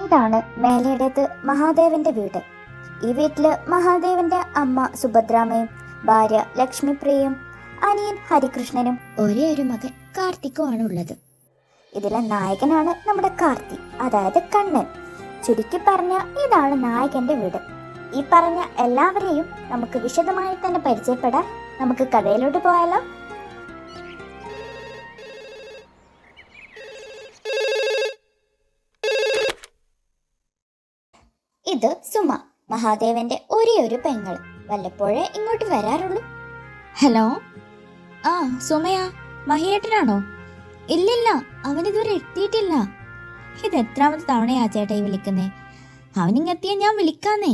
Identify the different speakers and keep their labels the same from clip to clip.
Speaker 1: ഇതാണ് മേലേടത്ത് മഹാദേവന്റെ വീട്. ഈ വീട്ടില് മഹാദേവന്റെ അമ്മ സുഭദ്രാമയും ഭാര്യ ലക്ഷ്മിപ്രിയയും അനിയൻ ഹരികൃഷ്ണനും ഒരേ ഒരു മകൻ കാർത്തിക്കുമാണ് ഉള്ളത്. ഇതിലെ നായകനാണ് നമ്മുടെ കാർത്തി, അതായത് കണ്ണൻ. ചുരുക്കി പറഞ്ഞ ഇതാണ് നായകന്റെ വീട്. ഈ പറഞ്ഞ എല്ലാവരെയും നമുക്ക് വിശദമായി തന്നെ പരിചയപ്പെടാം. നമുക്ക് കഥയിലോട്ട് പോയാലോ? ഇത് സുമ, മഹാദേവന്റെ ഒരേ ഒരു പെങ്ങൾ. വല്ലപ്പോഴേ ഇങ്ങോട്ട് വരാറുള്ളൂ.
Speaker 2: ഹലോ, ആ സുമയാ, മഹിയേട്ടനാണോ? ഇല്ലില്ല, അവനിതുവരെ എത്തിയിട്ടില്ല. ഇത് എത്രാമത്തെ തവണയാ ചേട്ടായി വിളിക്കുന്നേ? അവനിങ്ങെത്തിയാ ഞാൻ വിളിക്കാന്നേ.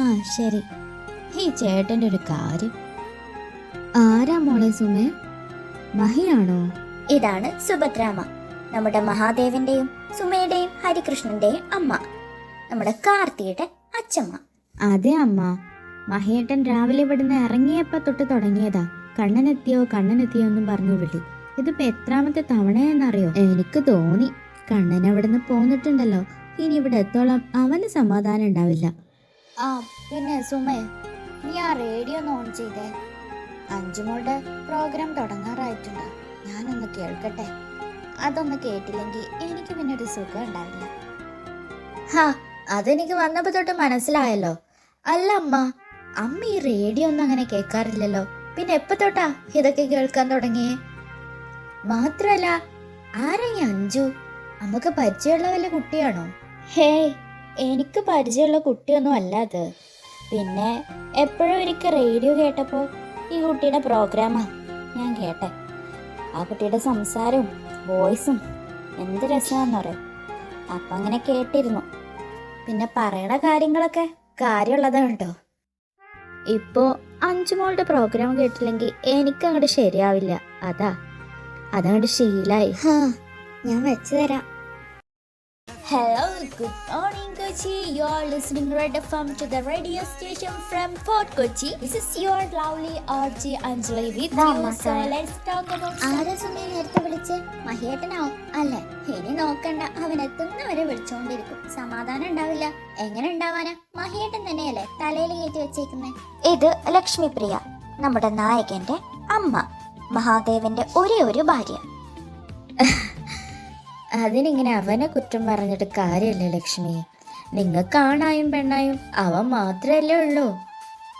Speaker 2: ആ ശരി. ഈ ചേട്ടൻ്റെ ഒരു കാര്യം. ആരാ മോളെ സുമേ? മഹിയാണോ?
Speaker 1: ഇതാണ് സുഭദ്രാമ, നമ്മുടെ മഹാദേവന്റെയും സുമയുടെയും ഹരികൃഷ്ണന്റെയും അമ്മ, നമ്മുടെ കാർത്തിയുടെ അച്ഛമ്മ.
Speaker 2: അതെ അമ്മ, മഹിയേട്ടൻ രാവിലെ ഇവിടുന്ന് ഇറങ്ങിയപ്പോ തൊട്ട് തുടങ്ങിയതാ കണ്ണനെത്തിയോ എന്നും പറഞ്ഞു വിളി. ഇതിപ്പോ എത്രാമത്തെ തവണയെന്നറിയോ? എനിക്ക് തോന്നി കണ്ണൻ അവിടുന്ന് പോന്നിട്ടുണ്ടല്ലോ, ഇനി ഇവിടെ എത്തോളം അവന് സമാധാനം ഉണ്ടാവില്ല.
Speaker 1: ആ പിന്നെ സുമേ, നീ ആ റേഡിയോ ഒന്ന് ഓൺ ചെയ്തേ. അഞ്ചുമോളുടെ പ്രോഗ്രാം തുടങ്ങാറായിട്ടുണ്ട്, ഞാനൊന്ന് കേൾക്കട്ടെ. അതൊന്ന് കേട്ടില്ലെങ്കിൽ എനിക്ക് പിന്നെ ഒരു സുഖം ഉണ്ടാവില്ല.
Speaker 2: ഹാ, അതെനിക്ക് വന്നപ്പോ തൊട്ട് മനസ്സിലായല്ലോ. അല്ല അമ്മ ഈ റേഡിയോ ഒന്നും അങ്ങനെ കേൾക്കാറില്ലല്ലോ, പിന്നെ എപ്പോ തൊട്ടാ ഇതൊക്കെ കേൾക്കാൻ തുടങ്ങിയേ? മാത്രല്ല, ആരാ ഈ അഞ്ചു? അമ്മക്ക് പരിചയമുള്ള വല്ല കുട്ടിയാണോ?
Speaker 1: ഹേയ്, എനിക്ക് പരിചയമുള്ള കുട്ടിയൊന്നും അല്ല അത്. പിന്നെ എപ്പോഴും എനിക്ക് റേഡിയോ കേട്ടപ്പോ ഈ കുട്ടിയുടെ പ്രോഗ്രാമാ ഞാൻ കേട്ടെ. ആ കുട്ടിയുടെ സംസാരവും വോയിസും എന്ത് രസമാണെന്നറിയോ. അപ്പം അങ്ങനെ കേട്ടിരുന്നു. പിന്നെ പറയണ കാര്യങ്ങളൊക്കെ കാര്യമുള്ളതാണ് കേട്ടോ.
Speaker 2: ഇപ്പോ അഞ്ചുമോളുടെ പ്രോഗ്രാം കേട്ടില്ലെങ്കിൽ എനിക്ക് അങ്ങോട്ട് ശരിയാവില്ല. അതങ്ങോട്ട് ശീലായി.
Speaker 1: ഞാൻ വെച്ചു തരാം.
Speaker 2: Hello, good morning Kochi. You are listening Red FM to the radio station from Fort Kochi. This is your lovely RJ Anjali with you. So let's talk about.
Speaker 1: ആരാ സുമയെ നേരത്തെ വിളിച്ച്? മഹിയേട്ടനാവും അല്ലേ? ഇനി നോക്കണ്ട, അവൻ എത്തുന്നവരെ വിളിച്ചോണ്ടിരിക്കും. സമാധാനം ഉണ്ടാവില്ല. എങ്ങനെ ഉണ്ടാവാനാ? മഹിയേട്ടൻ തന്നെയല്ലേ തലയിൽ കയറ്റി വെച്ചേക്കുന്നേ. ഇത് ലക്ഷ്മിപ്രിയ, നമ്മുടെ നായകന്റെ അമ്മ, മഹാദേവന്റെ ഒരേ ഒരു ഭാര്യ.
Speaker 2: അതിനിങ്ങനെ അവനെ കുറ്റം പറഞ്ഞിട്ട് കാര്യമല്ലേ ലക്ഷ്മി? നിങ്ങൾക്ക് ആണായും പെണ്ണായും അവൻ മാത്രമല്ലേ ഉള്ളൂ.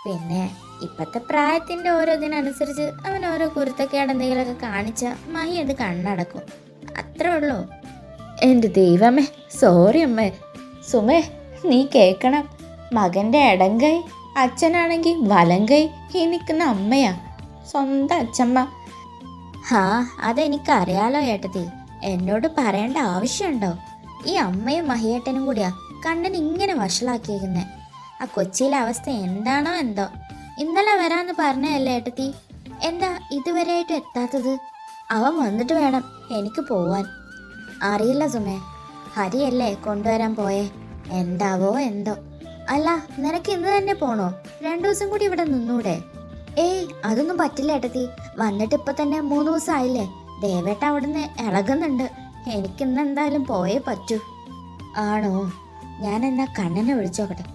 Speaker 2: പിന്നെ ഇപ്പത്തെ പ്രായത്തിന്റെ ഓരോ ഇതിനനുസരിച്ച് അവൻ ഓരോ കുരുത്തക്കേട് എന്തെങ്കിലുമൊക്കെ കാണിച്ച മഹി അത് കണ്ണടക്കും, അത്രേ ഉള്ളൂ. എൻ്റെ ദൈവമേ, സോറി അമ്മേ. സുമേ, നീ കേൾക്കണം, മകന്റെ ഇടങ്കൈ, അച്ഛനാണെങ്കിൽ വലങ്കൈ, ഈ നിൽക്കുന്ന അമ്മയാ, സ്വന്തം അച്ഛമ്മ. അതെനിക്കറിയാലോ ഏട്ടത്തി, എന്നോട് പറയേണ്ട ആവശ്യമുണ്ടോ? ഈ അമ്മയും മഹിയേട്ടനും കൂടിയാ കണ്ണൻ ഇങ്ങനെ വഷളാക്കിയിരിക്കുന്നേ. ആ കൊച്ചിയിലെ അവസ്ഥ എന്താണോ എന്തോ. ഇന്നലെ വരാന്ന് പറഞ്ഞല്ലേ ഏട്ടത്തി, എന്താ ഇതുവരെയായിട്ട് എത്താത്തത്? അവൻ വന്നിട്ട് വേണം എനിക്ക് പോവാൻ. അറിയില്ല സുമേ, ഹരിയല്ലേ കൊണ്ടുവരാൻ പോയേ, എന്താവോ എന്തോ. അല്ല, നിനക്ക് ഇന്ന് തന്നെ പോണോ? 2 ദിവസം കൂടി ഇവിടെ നിന്നൂടെ? ഏയ്, അതൊന്നും പറ്റില്ല ഏട്ടത്തി, വന്നിട്ട് ഇപ്പൊ തന്നെ 3 ദിവസമായില്ലേ. ദേവേട്ട അവിടുന്ന് ഇളകുന്നുണ്ട്, എനിക്കിന്ന് എന്തായാലും പോയേ പറ്റൂ. ആണോ? ഞാൻ എന്നാ കണ്ണനെ വിളിച്ചു നോക്കട്ടെ.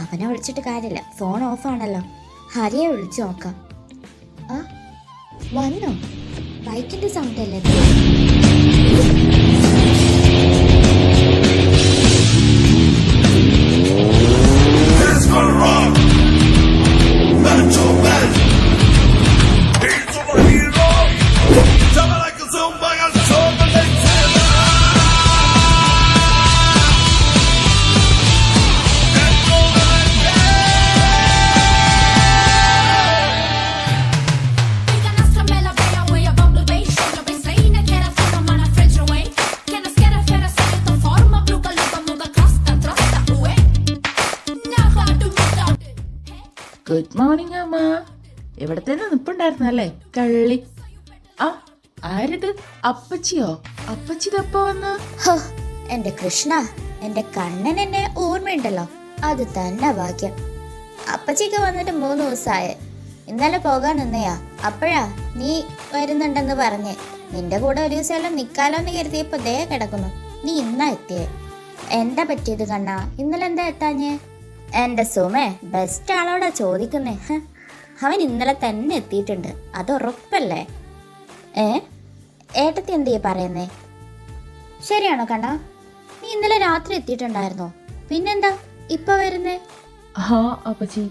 Speaker 2: അവനെ വിളിച്ചിട്ട് കാര്യമില്ല, ഫോൺ ഓഫാണല്ലോ. ഹരിയെ വിളിച്ചു നോക്കാം. വന്നോ? ബൈക്കിന്റെ സൗണ്ട് അല്ലേ?
Speaker 3: ഗുഡ് മോർണിംഗ് അമ്മ. ഇവിടെ തന്നെ നിപ്പുണ്ടായിരുന്നല്ലേ കള്ളി. ആരിത്? അപ്പച്ചിയോ? അപ്പച്ചി തപ്പ വന്ന്?
Speaker 1: എന്റെ കൃഷ്ണ, എന്റെ കണ്ണൻ എന്നെ ഓർമ്മയുണ്ടല്ലോ, അത് തന്നെ ഭാഗ്യം. അപ്പച്ചിക്ക് വന്നിട്ട് 3 ദിവസമായ. ഇന്നലെ പോകാൻ നിന്നയാ, അപ്പോഴാ നീ വരുന്നുണ്ടെന്ന് പറഞ്ഞേ. നിന്റെ കൂടെ ഒരു ദിവസം എല്ലാം നിക്കാലോന്ന് കരുതിയപ്പോ ദേ കിടക്കുന്നു. നീ ഇന്നാ എത്തിയേ.
Speaker 2: എന്താ പറ്റിയത് കണ്ണാ? ഇന്നലെ എന്താ എത്താഞ്ഞേ? എൻ്റെ സുമേ, ബെസ്റ്റ് ആളോടാ ചോദിക്കുന്നേ. അവൻ ഇന്നലെ തന്നെ എത്തിയിട്ടുണ്ട്, അത് ഉറപ്പല്ലേ? ഏട്ടത്തി എന്തേ പറയുന്നേ? ശരിയാണോ കണ്ണാ? നീ ഇന്നലെ രാത്രി എത്തിയിട്ടുണ്ടായിരുന്നോ? പിന്നെന്താ ഇപ്പൊ വരുന്നേ?
Speaker 3: ആ അപ്പച്ചി,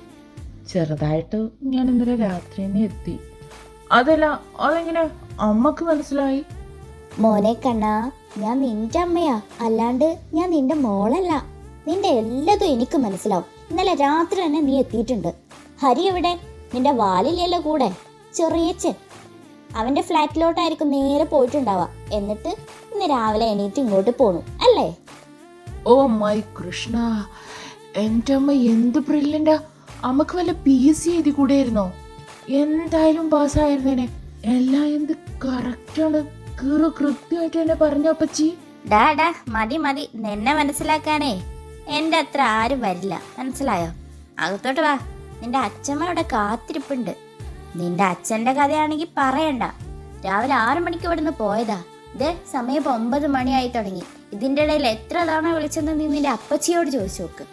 Speaker 3: ചെറുതായിട്ട് ഞാൻ ഇന്നലെ രാത്രി തന്നെ എത്തി. അതല്ല, അതെങ്ങനെ അമ്മക്ക് മനസ്സിലായി?
Speaker 2: മോനെ കണ്ണാ, ഞാൻ നിന്റെ അമ്മയാ, അല്ലാണ്ട് ഞാൻ നിന്റെ മോളല്ല. നിന്റെ എല്ലാതും എനിക്ക് മനസ്സിലാവും. ഇന്നലെ രാത്രി തന്നെ നീ എത്തിയിട്ടുണ്ട്. ഹരി എവിടെ? നിന്റെ വാലിലല്ലോ കൂടെ? ചെറിയച്ചൻ അവന്റെ ഫ്ലാറ്റിലോട്ടായിരിക്കും നേരെ പോയിട്ടുണ്ടാവുക. എന്നിട്ട് ഇന്ന് രാവിലെ എണീറ്റ് ഇങ്ങോട്ട് പോണു അല്ലേ?
Speaker 3: ഓ മൈ കൃഷ്ണ, എൻ്റെ അമ്മ എന്ത് ബ്രില്യൻ്റാ! അമ്മക്ക് വല്ല PSC എഴുതി കൂടെയായിരുന്നോ? എന്തായാലും പാസ്സായിരുന്നേനെ. എല്ലാം എന്ത് കറക്റ്റാണ്, കൃത്യമായിട്ട് തന്നെ പറഞ്ഞു അപ്പച്ചി.
Speaker 2: ഡാ മതി മതി, നിന്നെ മനസ്സിലാക്കാനേ എൻ്റെ അത്ര ആരും വരില്ല, മനസ്സിലായോ? അകത്തോട്ട് വാ, നിന്റെ അച്ഛമ്മ അവിടെ കാത്തിരിപ്പുണ്ട്. നിന്റെ അച്ഛൻ്റെ കഥയാണെങ്കിൽ പറയണ്ട. രാവിലെ 6 മണിക്ക് ഇവിടുന്ന് പോയതാ. ഇതേ സമയം ഇപ്പോൾ 9 മണിയായി തുടങ്ങി. ഇതിൻ്റെ ഇടയിൽ എത്ര തവണ വിളിച്ചെന്ന് നീ നിന്റെ അപ്പച്ചിയോട് ചോദിച്ചു നോക്ക്.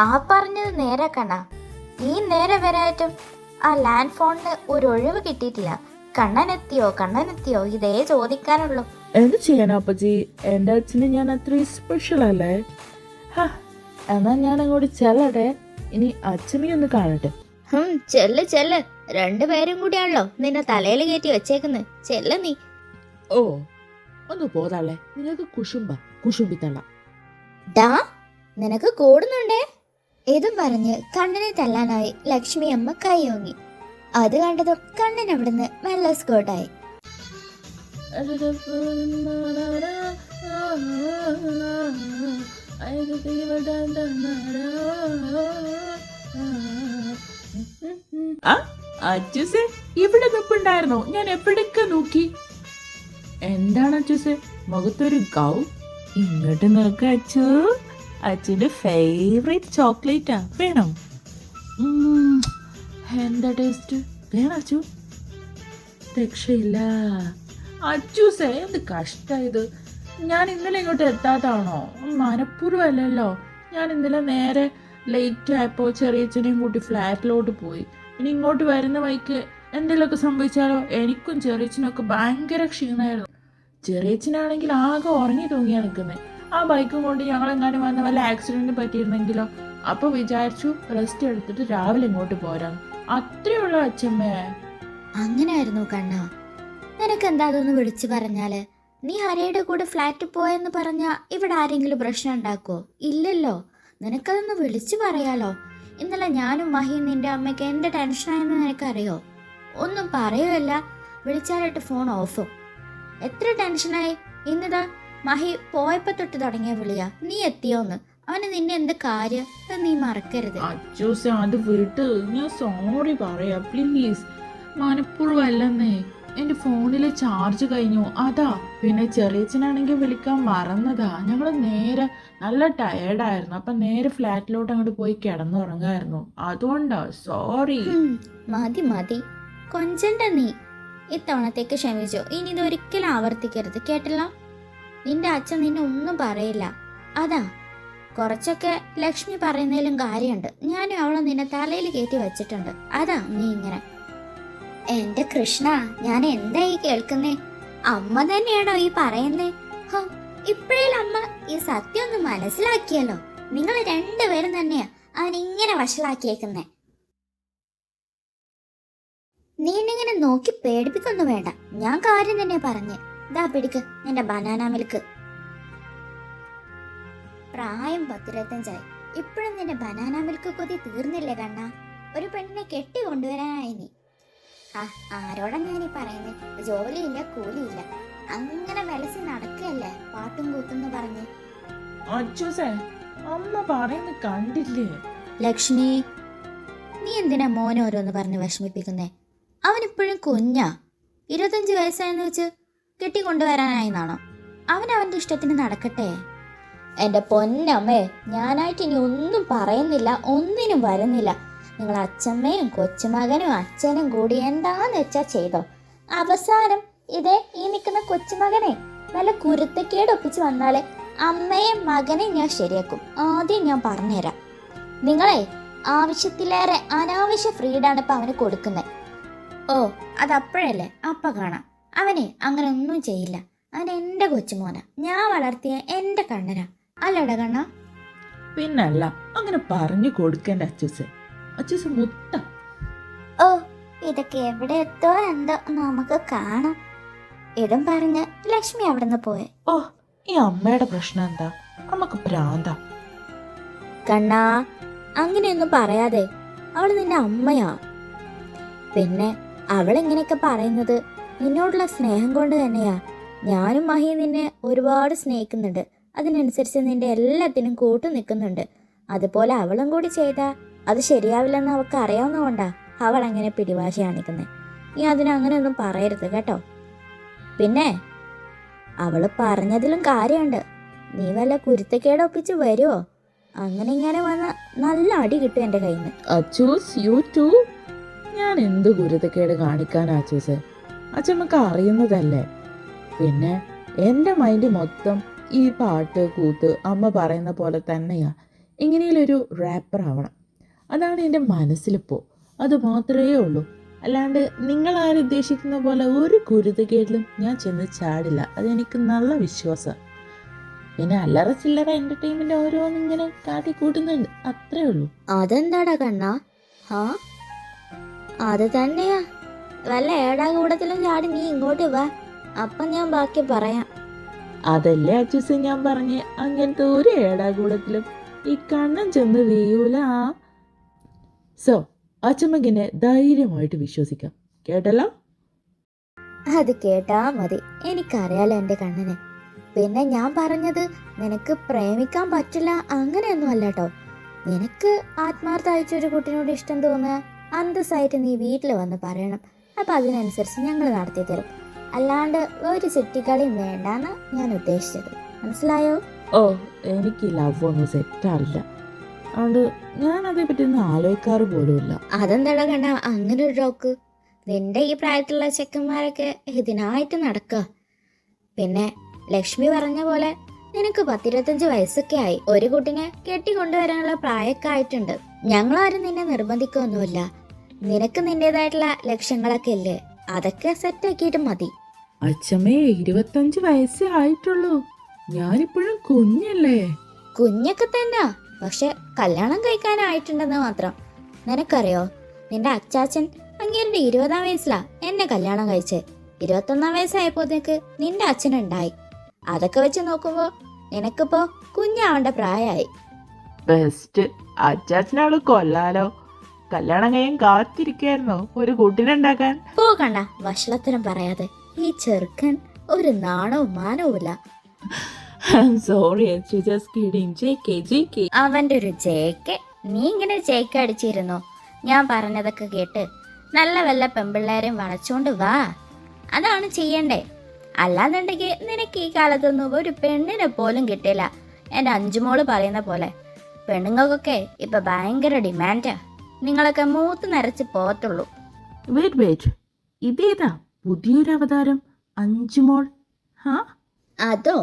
Speaker 2: ആ പറഞ്ഞത് നേരെ കണ്ണാ. നീ നേരെ വരായിട്ടും ആ ലാൻഡ് ഫോണിന് ഒരു ഒഴിവ് കിട്ടിയിട്ടില്ല. കണ്ണനെത്തിയോ ഇതേ ചോദിക്കാനുള്ളൂ.
Speaker 3: എന്ത് ചെയ്യാനാ അപ്പച്ചി, എൻ്റെ അച്ഛന് ഞാൻ അത്രയും സ്പെഷ്യൽ അല്ലേ? എന്നാ ഞാൻ അങ്ങോട്ട് ചെല്ലട്ടെ. ഇനി അച്ഛനെ ഒന്ന് കാണട്ടെ.
Speaker 2: ചെല്ല്, രണ്ടുപേരും കൂടിയാണല്ലോ നിന്നെ തലയിൽ കയറ്റി വെച്ചേക്കുന്നത്. ചെല്ല് നീ.
Speaker 3: ഓ, ഒന്ന് പോതാളെ, നിനക്ക് കുശുംബിത്തള്ള.
Speaker 2: ഡാ, നിനക്ക് കൂടുന്നുണ്ടേ. ഇതും പറഞ്ഞ് കണ്ണനെ തല്ലാനായി ലക്ഷ്മി അമ്മ കൈയോങ്ങി. അത് കണ്ടതും കണ്ണൻ അവിടുന്ന് മെല്ലെ സ്കേർട്ടായി.
Speaker 3: അച്ഛസെ ഇവിടെ നിപ്പുണ്ടായിരുന്നോ? ഞാൻ എവിടേക്ക് നോക്കി. എന്താണ് അച്ഛസെ മുഖത്തൊരു ഗൗ? ഇങ്ങോട്ട് നോക്ക അച്ചു, അച്ഛൻ്റെ ഫേവറേറ്റ് ചോക്ലേറ്റാ. വേണം? എന്താ ടേസ്റ്റ്? വേണം അച്ചു? രക്ഷയില്ല അച്ചൂസേ, എന്ത് കഷ്ടായത്. ഞാൻ ഇന്നലെ ഇങ്ങോട്ട് എത്താത്താണോ? മനഃപൂർവ്വമല്ലല്ലോ. ഞാൻ ഇന്നലെ നേരെ ലേറ്റ് ആയപ്പോൾ ചെറിയച്ഛനെയും കൂട്ടി ഫ്ലാറ്റിലോട്ട് പോയി. ഇനി ഇങ്ങോട്ട് വരുന്ന വഴിക്ക് എന്തെങ്കിലുമൊക്കെ സംഭവിച്ചാലോ? എനിക്കും ചെറിയച്ഛനൊക്കെ ഭയങ്കര ക്ഷീണമായിരുന്നു. ചെറിയച്ഛനാണെങ്കിൽ ആകെ ഉറങ്ങി തൂങ്ങിയാ നിൽക്കുന്നത്. ആ ബൈക്കും കൊണ്ട് ഞങ്ങളെങ്ങാനും വന്ന വല്ല ആക്സിഡന്റ് പറ്റിയിരുന്നെങ്കിലോ? അപ്പൊ വിചാരിച്ചു റെസ്റ്റ് എടുത്തിട്ട് രാവിലെ ഇങ്ങോട്ട് പോരാം. അത്രയുള്ള അച്ഛമ്മേ.
Speaker 2: അങ്ങനെയായിരുന്നു കണ്ണാ. നിനക്കെന്താ അതൊന്ന് വിളിച്ചു പറഞ്ഞാല്? നീ ഹരിയുടെ കൂടെ ഫ്ലാറ്റിൽ പോയെന്ന് പറഞ്ഞാ ഇവിടെ ആരെങ്കിലും പ്രശ്നം ഉണ്ടാക്കുവോ? ഇല്ലല്ലോ. നിനക്കതൊന്ന് വിളിച്ചു പറയാലോ. ഇന്നലെ ഞാനും മഹിയും നിന്റെ അമ്മയ്ക്ക് എന്ത് ടെൻഷനായെന്ന് നിനക്കറിയോ? ഒന്നും പറയുകയല്ല, വിളിച്ചാലിട്ട് ഫോൺ ഓഫും. എത്ര ടെൻഷനായി. ഇന്നിതാ മഹി പോയപ്പോ തൊട്ട് തുടങ്ങിയ വിളിയാ, നീ എത്തിയോന്ന്. അവന് നിന്നെ എന്ത് കാര്യം നീ മറക്കരുത്.
Speaker 3: അച്ചൂസേ, അത് വിട്ട്. ഞാൻ സോറി പറയാ പ്ലീസ്. മനഃപൂർവ്വമല്ലെന്നേ. എന്റെ ഫോണിലെ ചാർജ് കഴിഞ്ഞു, അതാ. പിന്നെ ചെറിയച്ഛനാണെങ്കിൽ വിളിക്കാൻ മറന്നതാ. ഞങ്ങള് നേരെ നല്ല ടയേർഡായിരുന്നു. അപ്പൊ നേരെ ഫ്ലാറ്റിലോട്ട് അങ്ങോട്ട് പോയി കിടന്നുറങ്ങായിരുന്നു. അതുകൊണ്ടാ. സോറി.
Speaker 2: മതി കൊഞ്ചണ്ട നീ. ഇത്തവണത്തേക്ക് ക്ഷമിച്ചോ. ഇനി ഇതൊരിക്കലും ആവർത്തിക്കരുത്, കേട്ടില്ല? നിന്റെ അച്ഛൻ നിന്നെ ഒന്നും പറയില്ല. അതാ, കുറച്ചൊക്കെ ലക്ഷ്മി പറയുന്നതിലും കാര്യമുണ്ട്. ഞാനും അവളെ നിന്നെ തലയിൽ കയറ്റി വെച്ചിട്ടുണ്ട്. അതാ നീ ഇങ്ങനെ. എന്റെ കൃഷ്ണ, ഞാൻ എന്തായി കേൾക്കുന്നേ? അമ്മ തന്നെയാണോ ഈ പറയുന്നേ? ഇപ്പോഴേലും അമ്മ ഈ സത്യം ഒന്ന് മനസ്സിലാക്കിയല്ലോ. നിങ്ങൾ രണ്ടുപേരും തന്നെയാ അവനിങ്ങനെ വഷളാക്കിയേക്കുന്നേ. നീ എന്നെങ്ങനെ നോക്കി പേടിപ്പിക്കൊന്നും വേണ്ട. ഞാൻ കാര്യം തന്നെ പറഞ്ഞ്. ദാ പിടിക്ക് നിന്റെ ബനാന മിൽക്ക്. പ്രായം 10-25. ഇപ്പോഴും നിന്റെ ബനാന മിൽക്ക് കൊതി തീർന്നില്ലേ കണ്ണാ? ഒരു പെണ്ണിനെ കെട്ടി കൊണ്ടുവരാനായി നീ. ആരോടാ ഞാനീ പറയുന്നത്? ജോലിയില്ല, കൂലിയില്ല, അങ്ങനെ വിലസി നടക്കല്ലേ പാട്ടും കൂത്തുന്ന് പറഞ്ഞ്.
Speaker 3: അമ്മ പറയുന്ന കണ്ടില്ലേ?
Speaker 2: ലക്ഷ്മി, നീ എന്തിനാ മോനെ ഓരോന്ന് പറഞ്ഞ് വിഷമിപ്പിക്കുന്നേ? അവനിപ്പോഴും കുഞ്ഞാ. 25 വയസ്സായെന്ന് വെച്ച് കെട്ടിക്കൊണ്ടുവരാനായിന്നാണോ? അവൻ അവന്റെ ഇഷ്ടത്തിന് നടക്കട്ടെ. എന്റെ പൊന്നമ്മേ, ഞാനായിട്ട് ഇനി ഒന്നും പറയുന്നില്ല, ഒന്നിനും വരുന്നില്ല. നിങ്ങൾ അച്ഛമ്മയും കൊച്ചുമകനും അച്ഛനും കൂടി എന്താന്ന് വെച്ചാ ചെയ്തോ. അവസാനം ഇതേ ഈ നിൽക്കുന്ന കൊച്ചുമകനെ നല്ല കുരുത്തക്കേട് ഒപ്പിച്ച് വന്നാലേ അമ്മയും മകനെയും ഞാൻ ശരിയാക്കും. ആദ്യം ഞാൻ പറഞ്ഞുതരാം. നിങ്ങളെ ആവശ്യത്തിലേറെ അനാവശ്യ ഫ്രീഡാണ് ഇപ്പൊ അവന് കൊടുക്കുന്നത്. ഓ, അതപ്പോഴല്ലേ അപ്പ കാണാം. അവനെ അങ്ങനെ ഒന്നും ചെയ്യില്ല. അവൻ എൻ്റെ കൊച്ചുമോന, ഞാൻ വളർത്തിയ എൻ്റെ കണ്ണനാ. അല്ലടാ കണ്ണ?
Speaker 3: പിന്നല്ല, അങ്ങനെ പറഞ്ഞു കൊടുക്കേണ്ട അച്ചൂസെ. അച്ചൂസ് മുത്ത.
Speaker 1: ഓ, ഇതൊക്കെ എവിടെ എത്തോ എന്തോ, നമുക്ക് കാണാം. ഇതും പറഞ്ഞ് ലക്ഷ്മി അവിടുന്ന് പോയെ.
Speaker 3: ഓ, ഈ അമ്മയുടെ പ്രശ്നം എന്താ? അമ്മക്ക് ഭ്രാന്താ.
Speaker 2: കണ്ണാ, അങ്ങനെയൊന്നും പറയാതെ. അവൾ നിന്റെ അമ്മയാ. പിന്നെ അവളിങ്ങനെയൊക്കെ പറയുന്നത് നിന്നോടുള്ള സ്നേഹം കൊണ്ട് തന്നെയാ. ഞാനും മഹി നിന്നെ ഒരുപാട് സ്നേഹിക്കുന്നുണ്ട്. അതിനനുസരിച്ച് നിന്റെ എല്ലാത്തിനും കൂട്ടു നിൽക്കുന്നുണ്ട്. അതുപോലെ അവളും കൂടി ചെയ്താൽ അത് ശരിയാവില്ലെന്ന് അവൾക്ക് അറിയാവുന്നതുകൊണ്ടാ അവൾ അങ്ങനെ പിടിവാശി കാണിക്കുന്നത്. നീ അതിനങ്ങനെയൊന്നും പറയരുത് കേട്ടോ. പിന്നെ അവള് പറഞ്ഞതിലും കാര്യമുണ്ട്. നീ വല്ല കുരുത്തക്കേട് ഒപ്പിച്ച് വരുമോ? അങ്ങനെ ഇങ്ങനെ വന്ന നല്ല അടി കിട്ടും എൻ്റെ കയ്യിൽ നിന്ന്.
Speaker 3: Achus, U to. ഞാൻ എന്ത് ഗുരുതക്കേട് കാണിക്കാനാ അച്ചൂസെ? അച്ഛമ്മക്ക് അറിയുന്നതല്ലേ. പിന്നെ എൻ്റെ മൈൻഡ് മൊത്തം ഈ പാട്ട് കൂത്ത് അമ്മ പറയുന്ന പോലെ തന്നെയാ. ഇങ്ങനെയൊരു റാപ്പർ ആവണം, അതാണ് എൻ്റെ മനസ്സിലിപ്പോൾ. അത് മാത്രമേ ഉള്ളൂ. അല്ലാണ്ട് നിങ്ങൾ ഉദ്ദേശിക്കുന്ന പോലെ ഒരു കുരുത്തക്കേടിലും ഞാൻ ചെന്ന് ചാടില്ല. അതെനിക്ക് നല്ല വിശ്വാസമാണ്. പിന്നെ അല്ലറ ചില്ലറ എൻ്റർടൈൻമെൻ്റ് ഓരോന്നിങ്ങനെ കാട്ടിക്കൂട്ടുന്നുണ്ട്, അത്രേ ഉള്ളൂ.
Speaker 2: അതെന്താടാ കണ്ണാ? ആ, അത് തന്നെയാ. വല്ല ഏടാകൂടത്തിലും ചാടി നീ ഇങ്ങോട്ട് വാ, അപ്പം ഞാൻ ബാക്കി പറയാം.
Speaker 3: അതല്ലേ അച്ചൂസ് ഞാൻ പറഞ്ഞ്, അങ്ങനത്തെ ഒരു ഏടാകൂടത്തിലും ഈ കണ്ണൻ ചെന്ന് വീയൂല. സോ അച്ചമ്മക്കിനെ ധൈര്യമായിട്ട് വിശ്വസിക്കാം, കേട്ടല്ലോ?
Speaker 2: അത് കേട്ടാ മതി. എനിക്കറിയാലോ എൻ്റെ കണ്ണനെ. പിന്നെ ഞാൻ പറഞ്ഞത് നിനക്ക് പ്രേമിക്കാൻ പറ്റില്ല അങ്ങനെയൊന്നും അല്ല കേട്ടോ. നിനക്ക് ആത്മാർത്ഥമായിട്ടൊരു കുട്ടിനോട് ഇഷ്ടം തോന്നുക അന്തസ്സായിട്ട് നീ വീട്ടിൽ വന്ന് പറയണം. അപ്പം അതിനനുസരിച്ച് ഞങ്ങൾ നടത്തി തരും. അല്ലാണ്ട് ഒരു ചുറ്റിക്കളിയും വേണ്ടാന്ന് ഞാൻ ഉദ്ദേശിച്ചത്. മനസ്സിലായോ?
Speaker 3: ഓ, എനിക്ക് ലവ് ഒന്നും സെറ്റാറില്ല. അതുകൊണ്ട് ഞാൻ അതേപ്പറ്റി ഒന്നും ആലോചിക്കാറ് പോലുമില്ല.
Speaker 2: അതെന്താടാ കണ്ട അങ്ങനെ ഒരു ഡോക്ക്? നിന്റെ ഈ പ്രായത്തിലുള്ള ചെക്കന്മാരൊക്കെ ഇതിനായിട്ട് നടക്കുക. പിന്നെ ലക്ഷ്മി പറഞ്ഞ പോലെ നിനക്ക് 10-25 വയസ്സൊക്കെ ആയി. ഒരു കുട്ടിനെ കെട്ടിക്കൊണ്ടുവരാനുള്ള പ്രായമൊക്കെ ആയിട്ടുണ്ട്. ഞങ്ങളാരും നിന്നെ നിർബന്ധിക്കൊന്നുമില്ല. നിനക്ക് നിന്റേതായിട്ടുള്ള ലക്ഷ്യങ്ങളൊക്കെ ഇല്ലേ, അതൊക്കെ സെറ്റാക്കിയിട്ട് മതി.
Speaker 3: അച്ഛമ്മേ, 25 വയസ്സേ ആയിട്ടുള്ളൂ. ഞാനിപ്പോഴും കുഞ്ഞല്ലേ?
Speaker 2: കുഞ്ഞൊക്കെ തന്നെ, പക്ഷെ കല്യാണം കഴിക്കാനായിട്ടുണ്ടെന്ന് മാത്രം. നിനക്കറിയോ, നിന്റെ അച്ചാച്ചൻ അങ്ങേരുടെ 20-ാം വയസ്സിലാ എന്നെ കല്യാണം കഴിച്ചേ. 21-ാം വയസ്സായപ്പോഴത്തേക്ക് നിന്റെ അച്ഛനുണ്ടായി. അതൊക്കെ വെച്ച് നോക്കുമ്പോ നിനക്കിപ്പോ കുഞ്ഞാവേണ്ട പ്രായമായി.
Speaker 3: ബെസ്റ്റ്. അച്ചാച്ചനാള് കൊല്ലാലോ. കല്യാണം കഴിയാൻ കാത്തിരിക്കായിരുന്നോ ഒരു കുട്ടീനുണ്ടാക്കാൻ?
Speaker 2: പോകണ്ട വഷളത്തരം പറയാതെ. ഈ ചെറുക്കൻ ഒരു നാണവും മാനവുമില്ല.
Speaker 3: Sorry, just kidding. JK.
Speaker 2: അവന്റെ ഒരു ജേക്ക്. നീ ഇങ്ങനെ ജേക്ക് അടിച്ചിരുന്നോ? ഞാൻ പറഞ്ഞതൊക്കെ കേട്ട് നല്ല വല്ല പെമ്പിള്ളേരെയും വളച്ചോണ്ട് വാ. അതാണ് ചെയ്യണ്ടേ. അല്ലാന്നുണ്ടെങ്കിൽ നിനക്ക് ഈ കാലത്തൊന്നും ഒരു പെണ്ണിനെ പോലും കിട്ടില്ല. എൻ്റെ അഞ്ചുമോള് പറയുന്ന പോലെ പെണ്ണുങ്ങൾക്കൊക്കെ ഇപ്പൊ ഭയങ്കര ഡിമാൻഡാ. നിങ്ങളൊക്കെ മൂത്ത് നരച്ച് പോകത്തുള്ളൂ.
Speaker 3: വെയിറ്റ്, ഇതേതാ പുതിയൊരു അവതാരം? അഞ്ചുമോൾ?
Speaker 2: അതോ,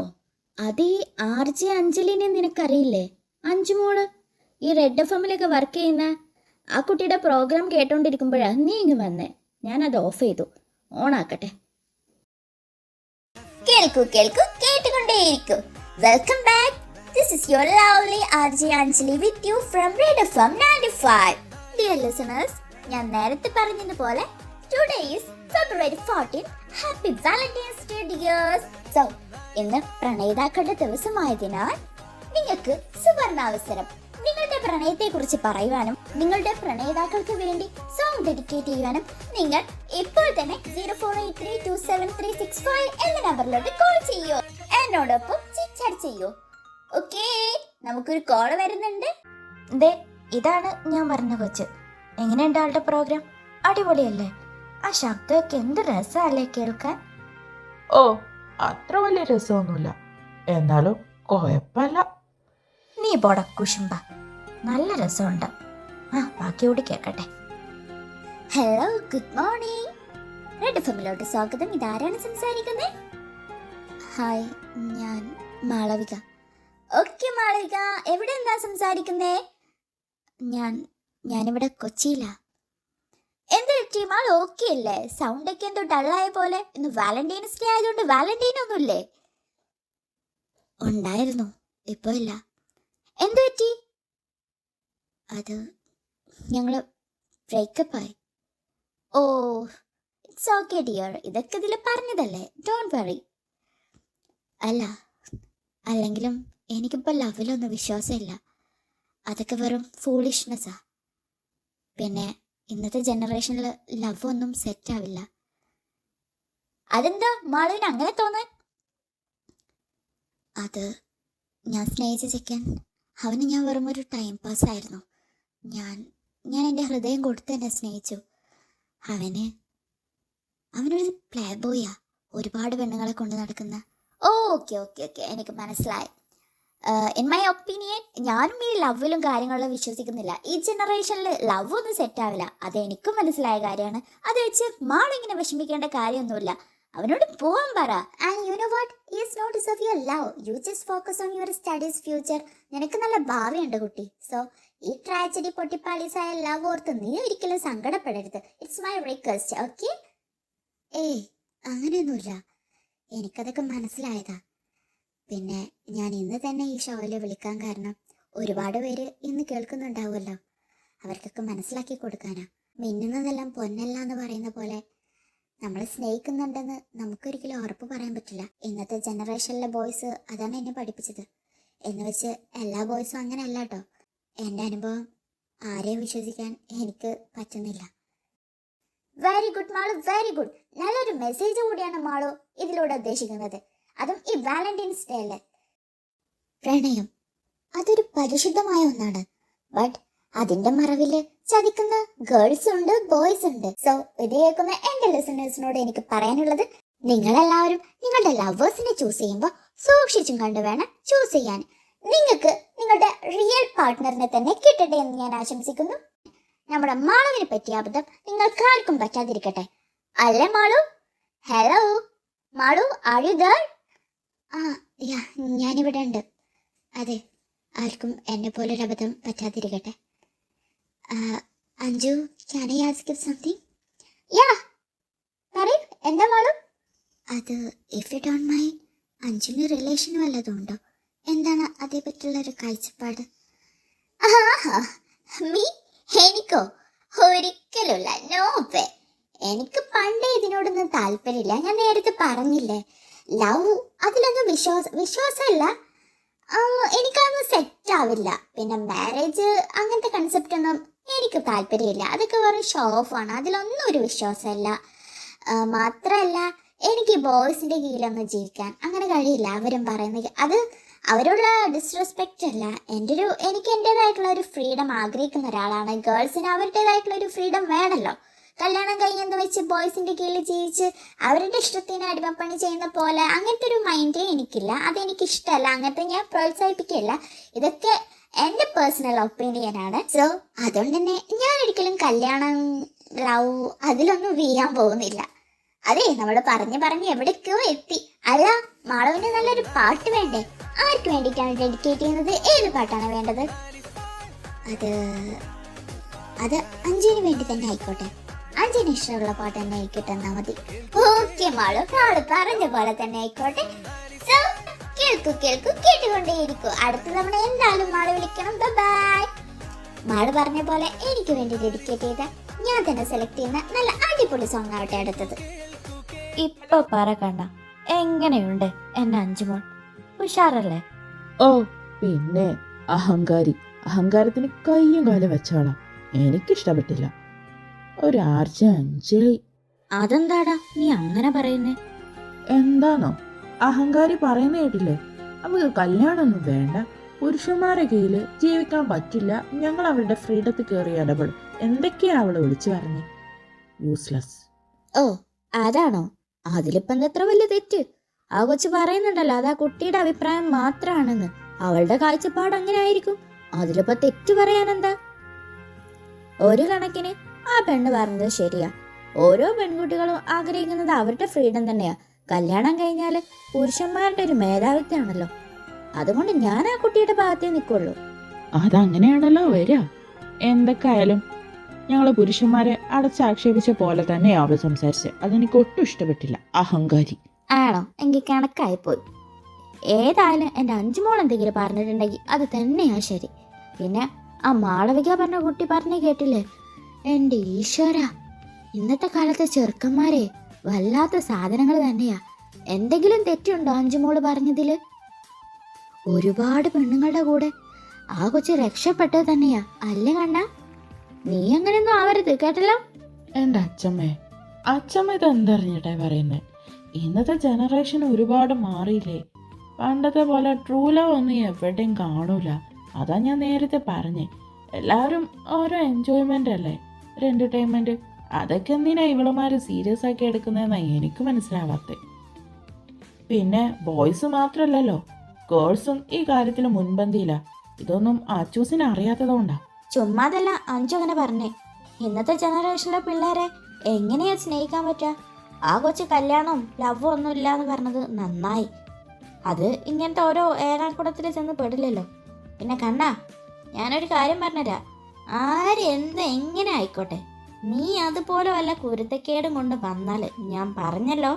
Speaker 2: അത് ഈ RJ അഞ്ജലിനെ നിനക്കറിയില്ലേ? അഞ്ചുമോള് ഈ റെഡ് എഫ്എമ്മിലൊക്കെ വർക്ക് ചെയ്യുന്ന ആ കുട്ടിയുടെ പ്രോഗ്രാം കേട്ടോണ്ടിരിക്കുമ്പോഴാണ് നീ ഇങ്ങ് വന്നേ. ഞാനത് ഓഫ് ചെയ്തു. ഓണാക്കട്ടെ.
Speaker 1: കേൾക്കൂ കേട്ടുകൊണ്ടേയിരിക്കൂ. Welcome back. This is your lovely RJ Anjali with you from Red FM 95. Dear listeners, ഞാൻ നേരത്തെ പറഞ്ഞതുപോലെ today is February 14. Happy Valentine's Day dears. So, ഇന്ന് പ്രണയിതാക്കളുടെ ദിവസമായതിനാൽ നിങ്ങൾക്ക് സുവർണാവസരം. നിങ്ങളുടെ പ്രണയത്തെക്കുറിച്ച് പറയുവാനും നിങ്ങളുടെ പ്രണയിതാക്കൾക്ക് വേണ്ടി സോങ് ഡെഡിക്കേറ്റ് ചെയ്യുവാനും നിങ്ങൾ ഇപ്പോൾ തന്നെ 0483273665 എന്ന നമ്പറിലോട്ട് കോൾ ചെയ്യൂ. എന്നോടൊപ്പം ചിറ്റ് ചെയ്യൂ. ഓക്കേ, നമുക്കൊരു കോൾ വരുന്നുണ്ട്.
Speaker 2: ഇതാണ് ഞാൻ പറഞ്ഞ കൊച്ച്. എങ്ങനെയുണ്ട് ആളുടെ പ്രോഗ്രാം? അടിപൊളിയല്ലേ? ആ ശബ്ദമൊക്കെ എന്ത് രസമല്ലേ കേൾക്കാൻ?
Speaker 3: ഓ, അത്ര വലിയ രസമൊന്നുമില്ല, എന്നാലും കുഴപ്പമില്ല.
Speaker 2: നീ പോടാ കുശുമ്പ. നല്ല രസമുണ്ട്. ബാക്കി കൂടി കേൾക്കട്ടെ.
Speaker 1: Hello, good morning. റെഡ് എഫ്എമ്മിലോട്ട് സ്വാഗതം. ഇതാരാണ് സംസാരിക്കുന്നത്? ഹായ്, ഞാൻ മാളവിക. ഓക്കെ മാളവിക, എവിടെ എന്താ സംസാരിക്കുന്നേ? ഞാനിവിടെ കൊച്ചിയിലാ. എന്ത് പറ്റി മാൾ? ഓക്കെ അല്ലേ? സൗണ്ട് ഒക്കെ എന്തോ ഡള്ളായ പോലെ. ഇന്ന് വാലന്റൈൻസ് ഡേ ആയതുകൊണ്ട് വാലന്റൈൻ ഒന്നുമില്ലേ? ഉണ്ടായിരുന്നു, ഇപ്പൊ ഇല്ല. എന്ത് പറ്റി? അത് ഞങ്ങള് ബ്രേക്കപ്പ് ആയി. ഓ, ഇറ്റ്സ് ഓക്കെ ഡിയർ, ഇതൊക്കെ ഇതിൽ പറഞ്ഞതല്ലേ, ഡോണ്ട് വറി. അല്ലെങ്കിലും എനിക്കിപ്പോൾ ലവിലൊന്നും വിശ്വാസമില്ല. അതൊക്കെ വെറും ഫൂളിഷ്നെസ്സാ. പിന്നെ ഇന്നത്തെ ജനറേഷനിൽ ലവ് ഒന്നും സെറ്റ് ആവില്ല. അതെന്താ മാളുവിന് അങ്ങനെ തോന്നാൻ? അത് ഞാൻ സ്നേഹിച്ച ചെക്കൻ, അവന് ഞാൻ വെറും ഒരു ടൈം പാസ് ആയിരുന്നു. ഞാൻ എൻ്റെ ഹൃദയം കൊടുത്ത് എന്നെ സ്നേഹിച്ചു. അവനൊരു പ്ലേ ബോയാ, ഒരുപാട് പെണ്ണുങ്ങളെ കൊണ്ട് നടക്കുന്ന. ഓക്കെ ഓക്കെ ഓക്കെ, എനിക്ക് മനസ്സിലായി. ഇൻ മൈ ഒപ്പീനിയൻ, ഞാനും ഈ ലവിലും കാര്യങ്ങളിലും വിശ്വസിക്കുന്നില്ല. ഈ ജനറേഷനിൽ ലവ് ഒന്നും സെറ്റ് ആവില്ല. അത് എനിക്കും മനസ്സിലായ കാര്യമാണ്. അത് വെച്ച് മാളിങ്ങനെ വിഷമിക്കേണ്ട കാര്യമൊന്നുമില്ല. അവനോട് പോവാൻ പറ. And you know what, he is not deserve your love. You just focus on your studies future. നിനക്ക് നല്ല ഭാവിയുണ്ട് കുട്ടി. സോ ഈ ട്രാജഡി പൊട്ടിപ്പാളീസായ ലവ് ഓർത്ത് നീ ഒരിക്കലും സങ്കടപ്പെടരുത്. It's my request, okay? ഏയ്, അങ്ങനെയൊന്നുമില്ല. എനിക്കതൊക്കെ മനസ്സിലായതാ. പിന്നെ ഞാൻ ഇന്ന് തന്നെ ഈ ഷോയിൽ വിളിക്കാൻ കാരണം ഒരുപാട് പേര് ഇന്ന് കേൾക്കുന്നുണ്ടാവുമല്ലോ, അവർക്കൊക്കെ മനസ്സിലാക്കി കൊടുക്കാനാ. മിന്നുന്നതെല്ലാം പൊന്നല്ല എന്ന് പറയുന്ന പോലെ നമ്മൾ സ്നേഹിക്കുന്നുണ്ടെന്ന് നമുക്കൊരിക്കലും ഉറപ്പ് പറയാൻ പറ്റില്ല. ഇന്നത്തെ ജനറേഷനിലെ ബോയ്സ് അതാണ് എന്നെ പഠിപ്പിച്ചത്. എന്ന് വെച്ച് എല്ലാ ബോയ്സും അങ്ങനെ അല്ല കേട്ടോ. എൻ്റെ അനുഭവം ആരെയും വിശ്വസിക്കാൻ എനിക്ക് പറ്റുന്നില്ല. Very good Malu, very good. നല്ലൊരു മെസ്സേജ് കൂടിയാണ് മാളു ഇതിലൂടെ ഉദ്ദേശിക്കുന്നത്. അതും ഈ വാലന്റൈൻസ് ഡേ അല്ലേ. പ്രണയം അതൊരു പരിശുദ്ധമായ ഒന്നാണ്. ബട്ട് അതിന്റെ മറവില് ചതിക്കുന്ന ഗേൾസ് ഉണ്ട്, ബോയ്സ് ഉണ്ട്. സോ ഇത് കേൾക്കുന്ന എന്റെ ലിസണേഴ്സിനോട് എനിക്ക് പറയാനുള്ളത്, നിങ്ങളെല്ലാവരും നിങ്ങളുടെ ലവേഴ്സിനെ ചൂസ് ചെയ്യുമ്പോൾ സൂക്ഷിച്ചും കണ്ടു വേണം ചൂസ് ചെയ്യാൻ. നിങ്ങൾക്ക് നിങ്ങളുടെ റിയൽ പാർട്ട്ണറിനെ തന്നെ കിട്ടട്ടെ എന്ന് ഞാൻ ആശംസിക്കുന്നു. നമ്മുടെ മാളുവിനെ പറ്റിയ അബദ്ധം നിങ്ങൾക്കാർക്കും പറ്റാതിരിക്കട്ടെ. അല്ലേ Malu? Hello Malu, are you there? ഞാനിവിടെ ഉണ്ട്. അതെ, ആർക്കും എന്നെ പോലൊരു അബദ്ധം പറ്റാതിരിക്കട്ടെ. Anju, can I ask you something? Yeah, പറയൂ. എന്താ മാളു? അത് ഇഫ് യു ഡോണ്ട് മൈൻഡ്, അഞ്ജുവിന് റിലേഷൻ വല്ലതും ഉണ്ടോ? എന്താണ് അതേപറ്റിയുള്ളൊരു കാഴ്ചപ്പാട്? എനിക്കോ? ഒരിക്കലുമില്ല, നോ വേ. എനിക്ക് പണ്ടേ ഇതിനോടൊന്നും താല്പര്യമില്ല. ഞാൻ നേരത്തെ പറഞ്ഞില്ലേ, ലവ് അതിലൊന്നും വിശ്വാസമല്ല. എനിക്കതൊന്നും സെറ്റ് ആവില്ല. പിന്നെ മാരേജ് അങ്ങനത്തെ കൺസെപ്റ്റ് ഒന്നും എനിക്ക് താല്പര്യമില്ല. അതൊക്കെ വെറും ഷോ ഓഫ് ആണ്. അതിലൊന്നും ഒരു വിശ്വാസമല്ല. മാത്രമല്ല, എനിക്ക് ബോയ്സിന്റെ കീഴിലൊന്നും ജീവിക്കാൻ അങ്ങനെ കഴിയില്ല. അവരും പറയുന്നത് അത് അവരോടുള്ള ഡിസ്റെസ്പെക്റ്റ് അല്ല. എനിക്ക് എൻ്റെതായിട്ടുള്ള ഒരു ഫ്രീഡം ആഗ്രഹിക്കുന്ന ഒരാളാണ്. ഗേൾസിന് അവരുടേതായിട്ടുള്ള ഒരു ഫ്രീഡം വേണമല്ലോ. കല്യാണം കഴിഞ്ഞെന്ന് വെച്ച് ബോയ്സിന്റെ കീഴിൽ ജീവിച്ച് അവരുടെ ഇഷ്ടത്തിന് അടിമപ്പണി ചെയ്യുന്ന പോലെ അങ്ങനത്തെ ഒരു മൈൻഡേ എനിക്കില്ല. അതെനിക്കിഷ്ടമല്ല. അങ്ങനത്തെ ഞാൻ പ്രോത്സാഹിപ്പിക്കില്ല. ഇതൊക്കെ എൻ്റെ പേഴ്സണൽ ഒപ്പീനിയനാണ്. സോ അതുകൊണ്ട് തന്നെ ഞാൻ ഒരിക്കലും കല്യാണം, ലവ് അതിലൊന്നും വീഴാൻ പോകുന്നില്ല. അതെ, നമ്മൾ പറഞ്ഞ് എവിടേക്കോ എത്തി. അല്ല, മാളവിന് നല്ലൊരു പാട്ട് വേണ്ടേ? ആർക്ക് വേണ്ടിയിട്ടാണ് ഡെഡിക്കേറ്റ് ചെയ്യുന്നത്? ഏത് പാട്ടാണ് വേണ്ടത്? അത് അഞ്ജുവിന് വേണ്ടി തന്നെ ആയിക്കോട്ടെ. അഞ്ജുവിന് ഇഷ്ടമുള്ള പാട്ട് തന്നെ ആയിക്കോട്ടെന്നാ മതി. ഓക്കെ മാളു, പറഞ്ഞ പോലെ തന്നെ ആയിക്കോട്ടെ. സോ കേൾക്കൂ, കേട്ടുകൊണ്ടേയിരിക്കൂ. അടുത്ത തവണ എന്തായാലും മാള് വിളിക്കണം. ബൈ. മാള് പറഞ്ഞ പോലെ എനിക്ക് വേണ്ടി ഡെഡിക്കേറ്റ് ചെയ്ത ഞാൻ തന്നെ സെലക്ട് ചെയ്യുന്ന നല്ല അടിപൊളി സോങ് ആവട്ടെ അടുത്തത്.
Speaker 2: ഇപ്പൊ പറ കണ്ട, എങ്ങനെയുണ്ട് എന്റെ അഞ്ചുമോൾ? ഉഷാറല്ലേ?
Speaker 3: ഓ പിന്നെ, അഹങ്കാരത്തിന് കയ്യും കാലം വെച്ചാളാ. എനിക്കിഷ്ടപ്പെട്ടില്ല. ഒരു ആർച്ച അഞ്ജലി.
Speaker 2: അതെന്താടാ നീ അങ്ങനെ പറയുന്നേ?
Speaker 3: എന്താണോ അഹങ്കാരി പറയുന്ന കേട്ടില്ലേ? നമുക്ക് കല്യാണമൊന്നും വേണ്ട, പുരുഷന്മാരെ കയ്യിൽ ജീവിക്കാൻ പറ്റില്ല, ഞങ്ങൾ അവളുടെ ഫ്രീഡത്തിൽ കയറി ഇടപെടും. എന്തൊക്കെയാ അവള് വിളിച്ചു പറഞ്ഞേ? യൂസ്ലെസ്.
Speaker 2: ഓ അതാണോ? അതിലിപ്പം എത്ര വലിയ തെറ്റ്? ആ കൊച്ചു പറയുന്നുണ്ടല്ലോ, അത് ആ കുട്ടിയുടെ അഭിപ്രായം മാത്രമാണെന്ന്. അവളുടെ കാഴ്ചപ്പാട് അങ്ങനെ ആയിരിക്കും. അതിലിപ്പോ തെറ്റ് പറയാനെന്താ? ഒരു കണക്കിന് ആ പെണ്ണ് പറഞ്ഞത് ശരിയാ. ഓരോ പെൺകുട്ടികളും ആഗ്രഹിക്കുന്നത് അവരുടെ ഫ്രീഡം തന്നെയാ. കല്യാണം കഴിഞ്ഞാല് പുരുഷന്മാരുടെ ഒരു മേധാവിത്വമാണല്ലോ. അതുകൊണ്ട് ഞാൻ ആ കുട്ടിയുടെ ഭാഗത്തേ നിൽക്കുള്ളൂ.
Speaker 3: അതങ്ങനെയാണല്ലോ വരിക. എന്തൊക്കെയായാലും ഞങ്ങള് പുരുഷന്മാരെ അടച്ചാക്ഷേപിച്ച പോലെ തന്നെയാ അവൾ സംസാരിച്ചത്. അതെനിക്ക് ഒട്ടും ഇഷ്ടപ്പെട്ടില്ല. അഹങ്കാരി.
Speaker 2: ആണോ? എങ്കിൽ കണക്കായിപ്പോയി. ഏതായാലും എൻ്റെ അഞ്ചുമോൾ എന്തെങ്കിലും പറഞ്ഞിട്ടുണ്ടെങ്കിൽ അത് തന്നെയാ ശരി. പിന്നെ ആ മാളവിക പറഞ്ഞ കുട്ടി പറഞ്ഞു കേട്ടില്ലേ? എൻ്റെ ഈശ്വര, ഇന്നത്തെ കാലത്തെ ചെറുക്കന്മാരെ വല്ലാത്ത സാധനങ്ങൾ തന്നെയാ. എന്തെങ്കിലും തെറ്റുണ്ടോ അഞ്ചുമോള് പറഞ്ഞതില്? ഒരുപാട് പെണ്ണുങ്ങളുടെ കൂടെ ആ കൊച്ചു രക്ഷപ്പെട്ടത് തന്നെയാ അല്ലേ കണ്ണ? നീ അങ്ങനെയൊന്നും ആവരുത് കേട്ടല്ലോ.
Speaker 3: എൻ്റെ അച്ഛമ്മ ഇതെന്തറിഞ്ഞിട്ടേ പറയുന്നത്? ഇന്നത്തെ ജനറേഷൻ ഒരുപാട് മാറിയില്ലേ. പണ്ടത്തെ പോലെ ട്രൂ ലവ് ഒന്നും എവിടെയും കാണൂല. അതാ ഞാൻ നേരത്തെ പറഞ്ഞേ. എല്ലാവരും ഓരോ എൻജോയ്മെന്റ് അല്ലേ, ഒരു എന്റർടൈൻമെന്റ്. അതൊക്കെ എന്തിനാ ഇവളുമാര് സീരിയസ് ആക്കി എടുക്കുന്നതെന്നാണ് എനിക്ക് മനസ്സിലാവാത്തത്. പിന്നെ ബോയ്സ് മാത്രല്ലല്ലോ, ഗേൾസും ഈ കാര്യത്തിൽ മുൻപന്തിയില്ല. ഇതൊന്നും അച്ചൂസിന് അറിയാത്തതുകൊണ്ടാ.
Speaker 2: ചുമ്മാതല്ല അഞ്ചു അങ്ങനെ പറഞ്ഞേ. ഇന്നത്തെ ജനറേഷനിലെ പിള്ളേരെ എങ്ങനെയാ സ്നേഹിക്കാൻ പറ്റുക? ആ കൊച്ചു കല്യാണം ലവ് ഒന്നും ഇല്ല എന്ന് പറഞ്ഞത് നന്നായി. അത് ഇങ്ങനത്തെ ഓരോ ഏഴാംകുടത്തിൽ ചെന്ന് പെടില്ലല്ലോ. പിന്നെ കണ്ണാ, ഞാനൊരു കാര്യം പറഞ്ഞുതരാം. ആര് എന്ത് എങ്ങനെ ആയിക്കോട്ടെ, നീ അതുപോലെ വല്ല കുരുത്തക്കേടും കൊണ്ട് വന്നാല് ഞാൻ പറഞ്ഞല്ലോ.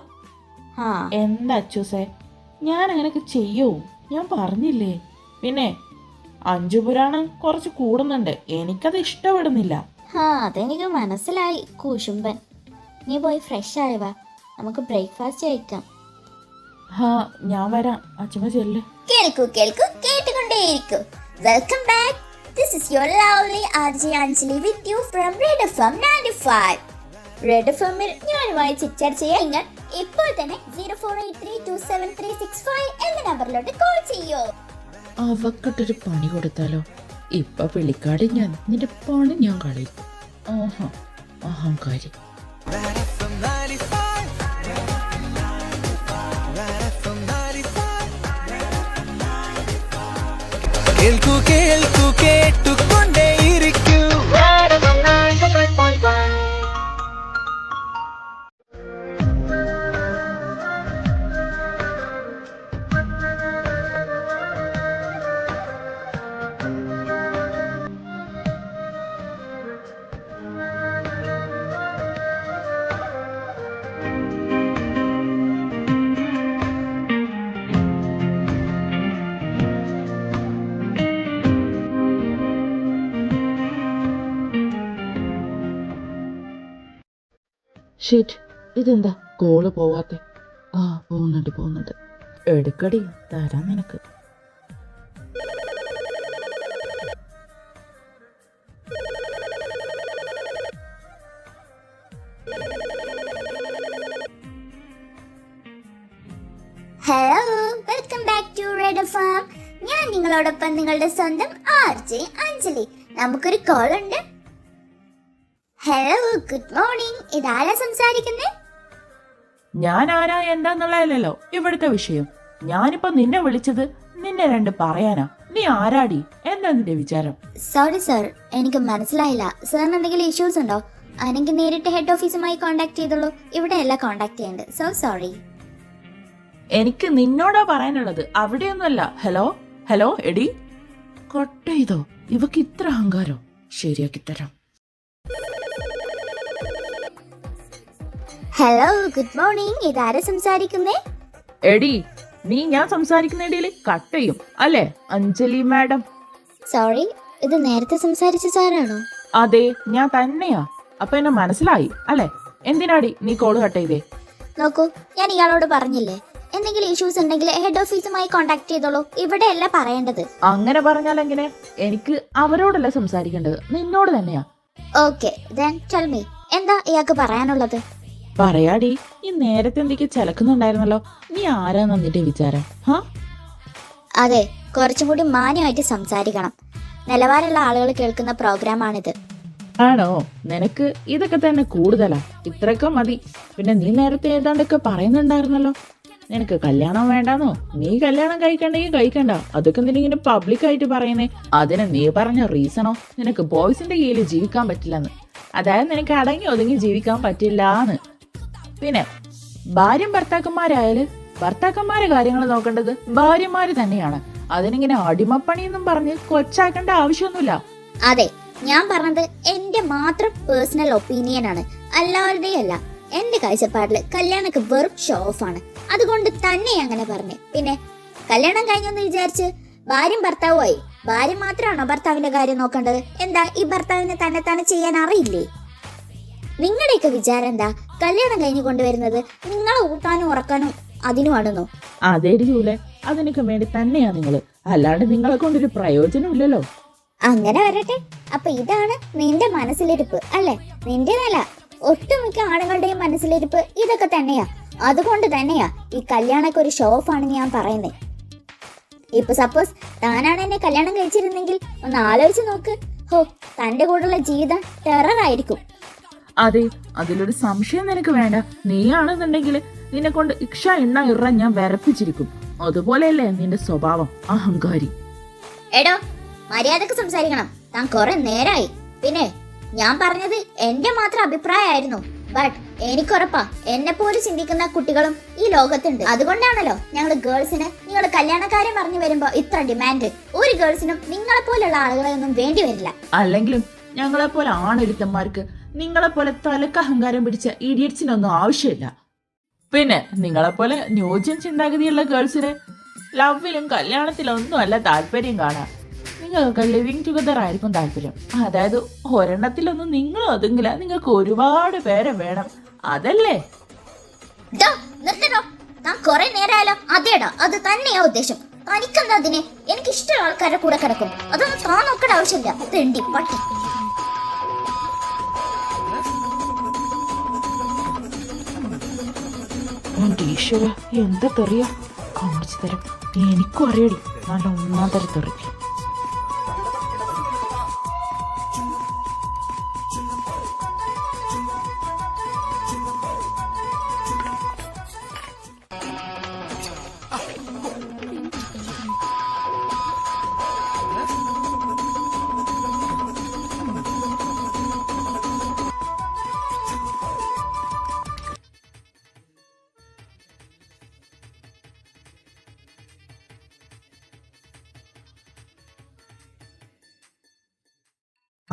Speaker 3: എന്താ അച്ചൂസേ, ഞാൻ അങ്ങനെയൊക്കെ ചെയ്യൂ? ഞാൻ പറഞ്ഞില്ലേ. പിന്നെ അഞ്ചുപുരാണം കുറച്ച് കൂടുന്നുണ്ട്, എനിക്കത് ഇഷ്ടപ്പെടുന്നില്ല.
Speaker 2: അതെനിക്ക് മനസ്സിലായി കുശുംബൻ. നീ പോയി ഫ്രഷ് ആയവാ, നമുക്ക് ബ്രേക്ക്ഫാസ്റ്റ് കഴിക്കാം.
Speaker 3: ഞാൻ വരാം. അച്ഛമ്മ ചെല്ല്.
Speaker 1: കേൾക്കൂ കേട്ടുകൊണ്ടേയിരിക്കൂ. Welcome back. This is your lovely RJ Anjali with you from Red FM 95. Red FMൽ ഞാനുമായി ചിറ്റാറ്റ് ചെയ്യാൻ നിങ്ങൾ ഇപ്പോൾ തന്നെ 0483273665 എന്ന നമ്പറിലോട്ട് കോൾ ചെയ്യൂ.
Speaker 3: അവക്കിട്ടൊരു പണി കൊടുത്താലോ? ഇപ്പൊ വിളിക്കാടി ഞാൻ നിന്റെ പണി ഞാൻ കളയും. അഹങ്കാരി.
Speaker 4: കേൾക്കൂ കേട്ടുകൊണ്ടേയിരിക്കൂ.
Speaker 3: ഷിറ്റ്, ഇതെന്താ കോള് പോവാത്തെ? പോകുന്നുണ്ട്. എടുക്കടി, തരാം നിനക്ക്.
Speaker 1: Hello, welcome back to Red FM. ഞാൻ നിങ്ങളോടൊപ്പം നിങ്ങളുടെ സ്വന്തം RJ അഞ്ജലി. നമുക്കൊരു കോൾ ഉണ്ട്. Hello, good morning. ഇതാരാ സംസാരിക്കുന്നേ?
Speaker 3: ഞാൻ ആരാ എന്താന്നുള്ളതല്ലോ ഇവിടുത്തെ വിഷയം. ഞാനിപ്പോ നിന്നെ വിളിച്ചത് നിന്നെ രണ്ട് പറയാനാ. നീ ആരാടി? എന്താ നിന്റെ വിചാരം?
Speaker 1: സോറി സർ, എനിക്ക് മനസ്സിലായില്ല. സാറിന് എന്തെങ്കിലും ഇഷ്യൂസ് ഉണ്ടോ? അല്ലെങ്കിൽ നേരിട്ട് ഹെഡ് ഓഫീസുമായി കോൺടാക്ട് ചെയ്തോളൂ. ഇവിടെ അല്ല കോൺടാക്ട് ചെയ്യേണ്ടത്. So sorry.
Speaker 3: എനിക്ക് നിന്നോടാ പറയാനുള്ളത്, അവിടെയൊന്നുമല്ല. ഹലോ എടി. കൊട്ട ചെയ്തോ? ഇവക്ക് ഇത്ര അഹങ്കാരോ? ശരിയാക്കി തരാം.
Speaker 1: Hello, good morning. ഇതാരാ സംസാരിക്കുന്നേ?
Speaker 3: എടി, നീ ഞാൻ സംസാരിക്കുന്ന ഇടയില് കട്ട് ചെയ്യും അല്ലേ? അഞ്ജലി മാഡം.
Speaker 1: സോറി, ഇത് നേരത്തെ സംസാരിച്ച സാറാണോ?
Speaker 3: അതെ, ഞാൻ തന്നെയാ. അപ്പൊ എന്നെ മനസ്സിലായി അല്ലേ? എന്തിനാടി നീ കോള് കട്ട് ചെയ്തേ?
Speaker 1: നോക്കൂ, ഞാൻ ഇയാളോട് പറഞ്ഞില്ലേ, എന്തെങ്കിലും ഇഷ്യൂസ് ഉണ്ടെങ്കിൽ ഹെഡ് ഓഫീസുമായി കോൺടാക്ട് ചെയ്തോളൂ. ഇവിടെയല്ല പറയേണ്ടത്.
Speaker 3: അങ്ങനെ പറഞ്ഞാൽ എങ്ങനെ? എനിക്ക് അവരോടല്ല സംസാരിക്കേണ്ടത്, നിന്നോട് തന്നെയാ.
Speaker 1: ഓക്കെ, then tell me, എന്താ ഇയാൾക്ക് പറയാനുള്ളത്?
Speaker 3: പറയാടി, ഈ നേരത്തെ എന്തൊക്കെ ചിലക്കുന്നുണ്ടായിരുന്നല്ലോ. നീ ആരാന്ന് നിന്റെ വിചാരം?
Speaker 1: അതെ, കുറച്ചും കൂടി മാന്യമായിട്ട് സംസാരിക്കണം. നിലവാരമുള്ള ആളുകൾ കേൾക്കുന്ന പ്രോഗ്രാമാണിത്.
Speaker 3: ആണോ? നിനക്ക് ഇതൊക്കെ തന്നെ കൂടുതലാ. ഇത്രയൊക്കെ മതി. പിന്നെ നീ നേരത്തെ ഏതാണ്ടൊക്കെ പറയുന്നുണ്ടായിരുന്നല്ലോ, നിനക്ക് കല്യാണം വേണ്ടാന്നോ? നീ കല്യാണം കഴിക്കണ്ടെങ്കിൽ കഴിക്കണ്ട. അതൊക്കെ നിനക്കിങ്ങനെ പബ്ലിക്കായിട്ട് പറയുന്നേ. അതിന് നീ പറഞ്ഞ റീസണോ നിനക്ക് ബോയ്സിന്റെ കീഴിൽ ജീവിക്കാൻ പറ്റില്ലെന്ന്. അതായത് നിനക്ക് അടങ്ങി ഒതുങ്ങി ജീവിക്കാൻ പറ്റില്ലാന്ന്. പിന്നെ ഭർത്താക്കന്മാരായാല് ഭർത്താക്കന്മാരെ കാര്യങ്ങൾ നോക്കേണ്ടത് ഭാര്യമാര് തന്നെയാണ്. അതിനിങ്ങനെ അടിമപ്പണിയെന്നും പറഞ്ഞ് കൊച്ചാക്കേണ്ട ആവശ്യമൊന്നുമില്ല.
Speaker 2: അതെ, ഞാൻ പറഞ്ഞത് എന്റെ മാത്രം പേഴ്സണൽ ഒപ്പീനിയൻ ആണ്, അല്ലാവരുടെയും അല്ല. എന്റെ കാഴ്ചപ്പാടില് കല്യാണമൊക്കെ വെറും ഷോ ഓഫ് ആണ്. അതുകൊണ്ട് തന്നെ അങ്ങനെ പറഞ്ഞു. പിന്നെ കല്യാണം കഴിഞ്ഞെന്ന് വിചാരിച്ച് ഭാര്യയും ഭർത്താവുമായി. ഭാര്യ മാത്രമാണോ ഭർത്താവിന്റെ കാര്യം നോക്കേണ്ടത്? എന്താ ഈ ഭർത്താവിനെ തന്നെ ചെയ്യാൻ അറിയില്ലേ? നിങ്ങളുടെയൊക്കെ വിചാരം എന്താ? കല്യാണം കഴിഞ്ഞ് കൊണ്ടുവരുന്നത് നിങ്ങളെ ഊട്ടാനും ഉറക്കാനും അതിനുമാണെന്നോ?
Speaker 3: അതേടി ജൂലെ, അതിനൊക്കെ വേണ്ടി തന്നെയാ നിങ്ങള്, അല്ലാണ്ട് നിങ്ങളെ കൊണ്ടൊരു പ്രയോജനം ഇല്ലല്ലോ.
Speaker 2: അങ്ങനെ വരട്ടെ. അപ്പൊ ഇതാണ് നിന്റെ മനസ്സിലിരിപ്പ് അല്ലെ? നിന്റേതല്ല, ഒട്ടുമിക്ക ആണുങ്ങളുടെയും മനസ്സിലിരിപ്പ് ഇതൊക്കെ തന്നെയാ. അതുകൊണ്ട് തന്നെയാ ഈ കല്യാണമൊക്കെ ഒരു ഷോ ഓഫ് ആണെന്ന് ഞാൻ പറയുന്നത്. ഇപ്പൊ സപ്പോസ് താനാണ് എന്നെ കല്യാണം കഴിച്ചിരുന്നെങ്കിൽ ഒന്ന് ആലോചിച്ച് നോക്ക്. ഹോ, തന്റെ കൂടെയുള്ള ജീവിതം ടെററായിരിക്കും.
Speaker 3: അതെ, അതിലൊരു സംശയം നിനക്ക് വേണ്ട. നീയാണെന്നുണ്ടെങ്കിൽ നിന്നെ കൊണ്ട് ഇക്ഷ എണ്ണ ഇറ ഞാൻ വരപ്പിച്ചിരിക്കും. അതുപോലെയല്ലേ നിന്റെ സ്വഭാവം, അഹങ്കാരി.
Speaker 2: എടോ, മര്യാദക്ക് സംസാരിക്കണം. താൻ കുറെ നേരായി. പിന്നെ ഞാൻ പറഞ്ഞത് എന്റെ മാത്രം അഭിപ്രായമായിരുന്നു. ബട്ട് എനിക്കുറപ്പാ എന്നെ പോലെ ചിന്തിക്കുന്ന കുട്ടികളും ഈ ലോകത്തുണ്ട്. അതുകൊണ്ടാണല്ലോ ഞങ്ങൾ ഗേൾസിന് നിങ്ങൾ കല്യാണക്കാരെ പറഞ്ഞു വരുമ്പോ ഇത്ര ഡിമാൻഡ്. ഒരു ഗേൾസിനും നിങ്ങളെ പോലുള്ള ആളുകളെ ഒന്നും വേണ്ടി വരില്ല.
Speaker 3: അല്ലെങ്കിലും ഞങ്ങളെ പോലെ ആണെടുത്തന്മാർക്ക് നിങ്ങളെ പോലെ തലക്ക് അഹങ്കാരം പിടിച്ച ഇഡിയറ്റ്സിനൊന്നും ആവശ്യമില്ല. പിന്നെ നിങ്ങളെപ്പോലെ ന്യൂജൻ ചിന്താഗതിയുള്ള ഗേൾസിന് ലവിലും കല്യാണത്തിലൊന്നും അല്ല താല്പര്യം കാണാം. നിങ്ങൾക്ക് ലിവിങ് ടുഗദർ ആയിരിക്കും താല്പര്യം. അതായത് ഒരെണ്ണത്തിലൊന്നും നിങ്ങളും ഒതുങ്ങില്ല, നിങ്ങൾക്ക് ഒരുപാട് പേരെ വേണം, അതല്ലേ?
Speaker 2: നിർത്തണോ? താൻ കുറെ നേരമായാലോ. അതേടാ, അത് തന്നെയാ ഉദ്ദേശം. തനിക്കെന്താ അതിന്? എനിക്ക് ഇഷ്ടമുള്ള ആൾക്കാരുടെ കൂടെ കിടക്കും. അതൊന്നും താൻ നോക്കേണ്ട ആവശ്യമില്ല. തെണ്ടി പട്ടി.
Speaker 3: എന്താ തെറിയ കാണിച്ചു തരാം. എനിക്കും അറിയടി നല്ല ഒന്നാം തരം തെറി.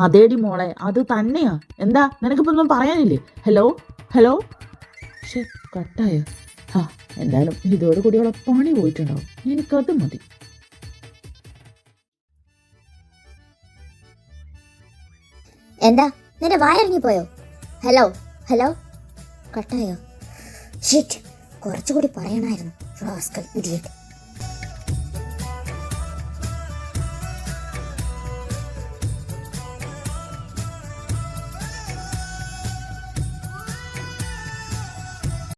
Speaker 3: അതേടി മോളെ, അത് തന്നെയാ. എന്താ നിനക്കിപ്പോ ഒന്നും പറയാനില്ലേ? ഹലോ ഹലോ, പക്ഷെ കട്ടായ. എന്തായാലും ഇതോടുകൂടിയുള്ള പണി പോയിട്ടുണ്ടാവും. എനിക്കത് മതി.
Speaker 2: എന്താ നിന്റെ വായിറങ്ങിപ്പോയോ? ഹലോ ഹലോ, കട്ടായോ? ഷിറ്റ്, കുറച്ചുകൂടി പറയണമായിരുന്നു. Rascal idiot.